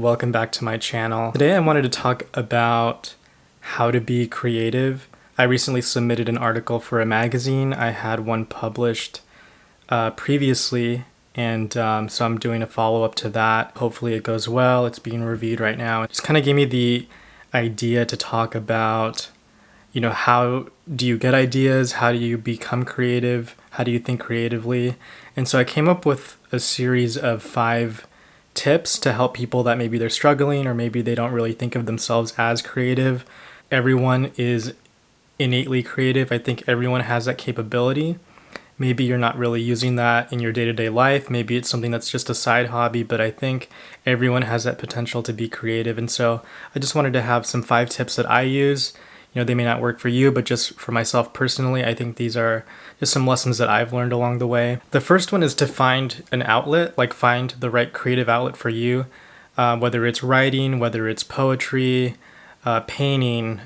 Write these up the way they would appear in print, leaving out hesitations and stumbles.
welcome back to my channel. Today I wanted to talk about how to be creative. I recently submitted an article for a magazine. I had one published previously, and so I'm doing a follow-up to that. Hopefully it goes well. It's being reviewed right now. It just kind of gave me the idea to talk about, how do you get ideas? How do you become creative? How do you think creatively? And so I came up with a series of 5 tips to help people that maybe they're struggling or maybe they don't really think of themselves as creative. Everyone is innately creative. I think everyone has that capability. Maybe you're not really using that in your day-to-day life. Maybe it's something that's just a side hobby, but I think everyone has that potential to be creative. And so I just wanted to have some 5 tips that I use. They may not work for you, but just for myself personally, I think these are just some lessons that I've learned along the way. The first one is to find an outlet, like find the right creative outlet for you, whether it's writing, whether it's poetry, painting,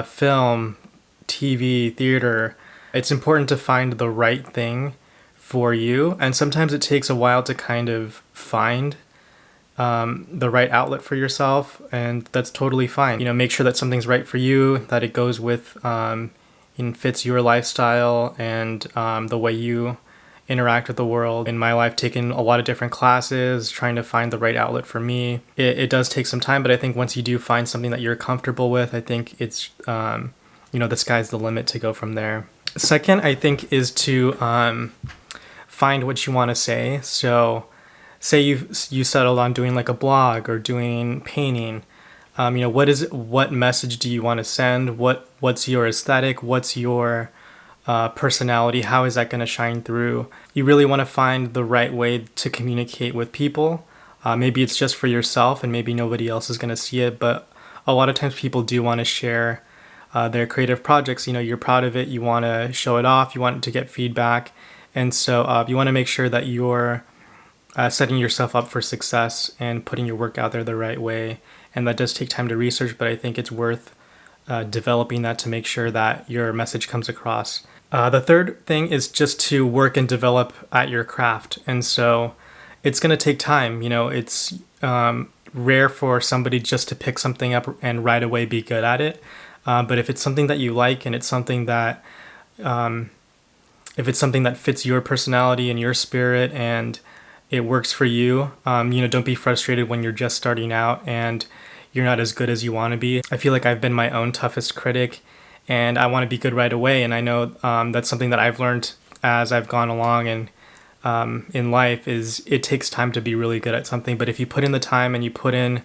film, TV, theater. It's important to find the right thing for you, and sometimes it takes a while to kind of find the right outlet for yourself, and that's totally fine. Make sure that something's right for you, that it goes with, fits your lifestyle and the way you interact with the world. In my life, taking a lot of different classes, trying to find the right outlet for me. It does take some time, but I think once you do find something that you're comfortable with, I think it's, the sky's the limit to go from there. Second, I think, is to find what you want to say. So say you settled on doing like a blog or doing painting. What message do you want to send? What's your aesthetic? What's your personality? How is that going to shine through? You really want to find the right way to communicate with people. Maybe it's just for yourself and maybe nobody else is going to see it, but a lot of times people do want to share their creative projects. You're proud of it. You want to show it off. You want to get feedback. And so you want to make sure that you're setting yourself up for success and putting your work out there the right way. And that does take time to research, but I think it's worth developing that to make sure that your message comes across. The third thing is just to work and develop at your craft. And so it's going to take time. It's rare for somebody just to pick something up and right away be good at it. But if it's something that you like and it's something that if it's something that fits your personality and your spirit and it works for you, don't be frustrated when you're just starting out and you're not as good as you want to be. I feel like I've been my own toughest critic and I want to be good right away. And I know that's something that I've learned as I've gone along and in life is it takes time to be really good at something. But if you put in the time and you put in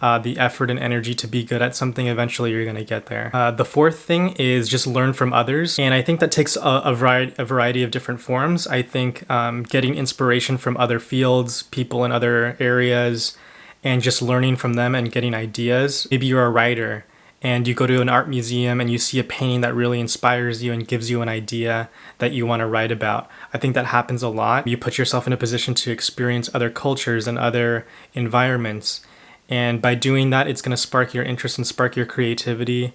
the effort and energy to be good at something, eventually you're going to get there. The fourth thing is just learn from others. And I think that takes a variety of different forms. I think getting inspiration from other fields, people in other areas, and just learning from them and getting ideas. Maybe you're a writer and you go to an art museum and you see a painting that really inspires you and gives you an idea that you want to write about. I think that happens a lot. You put yourself in a position to experience other cultures and other environments. And by doing that, it's going to spark your interest and spark your creativity.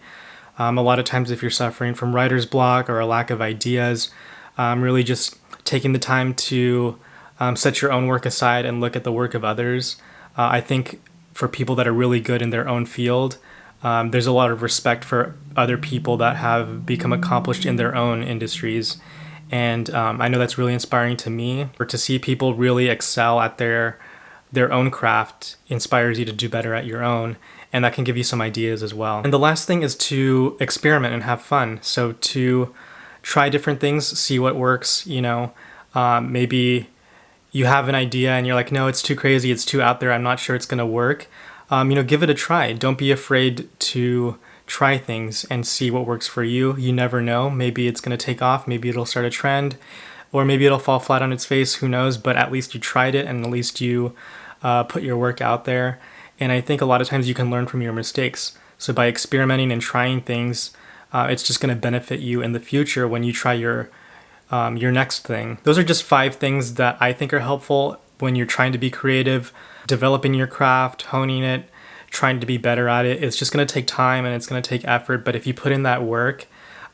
A lot of times if you're suffering from writer's block or a lack of ideas, really just taking the time to set your own work aside and look at the work of others. I think for people that are really good in their own field, there's a lot of respect for other people that have become accomplished in their own industries. And I know that's really inspiring to me. Or to see people really excel at their own craft inspires you to do better at your own. And that can give you some ideas as well. And the last thing is to experiment and have fun. So to try different things, see what works. Maybe you have an idea and you're like, no, it's too crazy. It's too out there. I'm not sure it's going to work. Give it a try. Don't be afraid to try things and see what works for you. You never know. Maybe it's going to take off. Maybe it'll start a trend, or maybe it'll fall flat on its face. Who knows? But at least you tried it and at least you put your work out there. And I think a lot of times you can learn from your mistakes. So by experimenting and trying things, it's just going to benefit you in the future when you try your next thing. Those are just 5 things that I think are helpful when you're trying to be creative, developing your craft, honing it, trying to be better at it. It's just going to take time and it's going to take effort. But if you put in that work,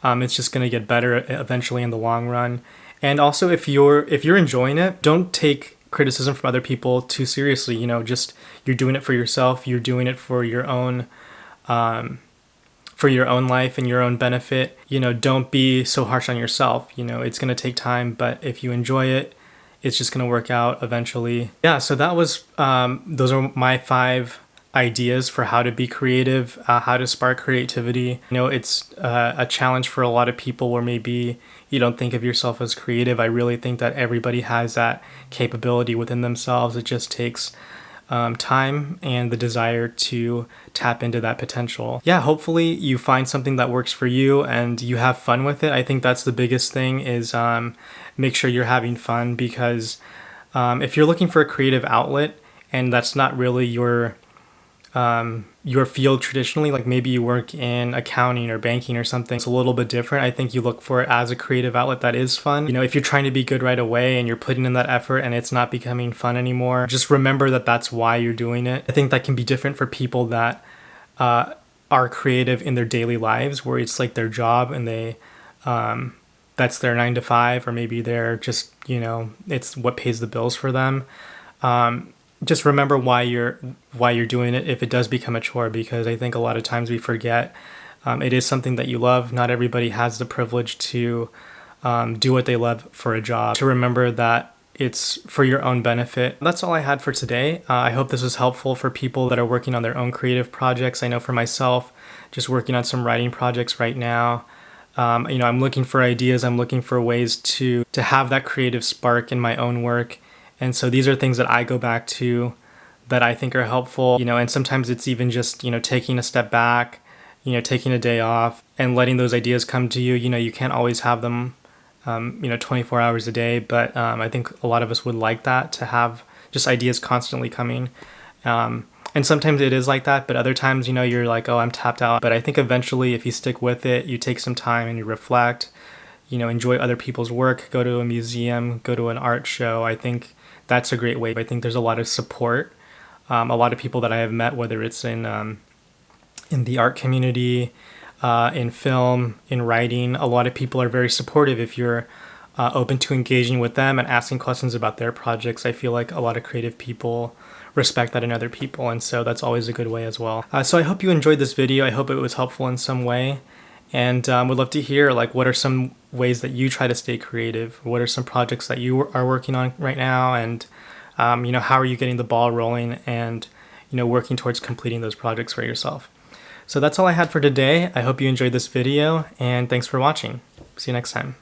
it's just going to get better eventually in the long run. And also if you're enjoying it, don't take criticism from other people too seriously. You know, just you're doing it for yourself. You're doing it for your own life and your own benefit. You know, don't be so harsh on yourself. You know, it's going to take time, but if you enjoy it, it's just going to work out eventually. Yeah, so that was, those are my 5 ideas for how to be creative, how to spark creativity. You know, it's a challenge for a lot of people where maybe you don't think of yourself as creative. I really think that everybody has that capability within themselves. It just takes time and the desire to tap into that potential. Yeah, hopefully you find something that works for you and you have fun with it. I think that's the biggest thing is make sure you're having fun, because if you're looking for a creative outlet and that's not really your field traditionally, like maybe you work in accounting or banking or something, it's a little bit different. I think you look for it as a creative outlet that is fun. You know, if you're trying to be good right away and you're putting in that effort and it's not becoming fun anymore, just remember that that's why you're doing it. I think that can be different for people that are creative in their daily lives, where it's like their job and they that's their 9 to 5, or maybe they're just, you know, it's what pays the bills for them. Just remember why you're doing it if it does become a chore, because I think a lot of times we forget it is something that you love. Not everybody has the privilege to do what they love for a job. To remember that it's for your own benefit. That's all I had for today. I hope this was helpful for people that are working on their own creative projects. I know for myself, just working on some writing projects right now, you know, I'm looking for ideas. I'm looking for ways to have that creative spark in my own work. And so these are things that I go back to that I think are helpful, you know, and sometimes it's even just, you know, taking a step back, you know, taking a day off and letting those ideas come to you. You know, you can't always have them, you know, 24 hours a day, but I think a lot of us would like that, to have just ideas constantly coming. And sometimes it is like that, but other times, you know, you're like, oh, I'm tapped out. But I think eventually if you stick with it, you take some time and you reflect, you know, enjoy other people's work, go to a museum, go to an art show. I think that's a great way. I think there's a lot of support. A lot of people that I have met, whether it's in the art community, in film, in writing, a lot of people are very supportive if you're open to engaging with them and asking questions about their projects. I feel like a lot of creative people respect that in other people, and so that's always a good way as well. So I hope you enjoyed this video. I hope it was helpful in some way. And would love to hear, like, what are some ways that you try to stay creative? What are some projects that you are working on right now? And, you know, how are you getting the ball rolling and, you know, working towards completing those projects for yourself? So that's all I had for today. I hope you enjoyed this video, and thanks for watching. See you next time.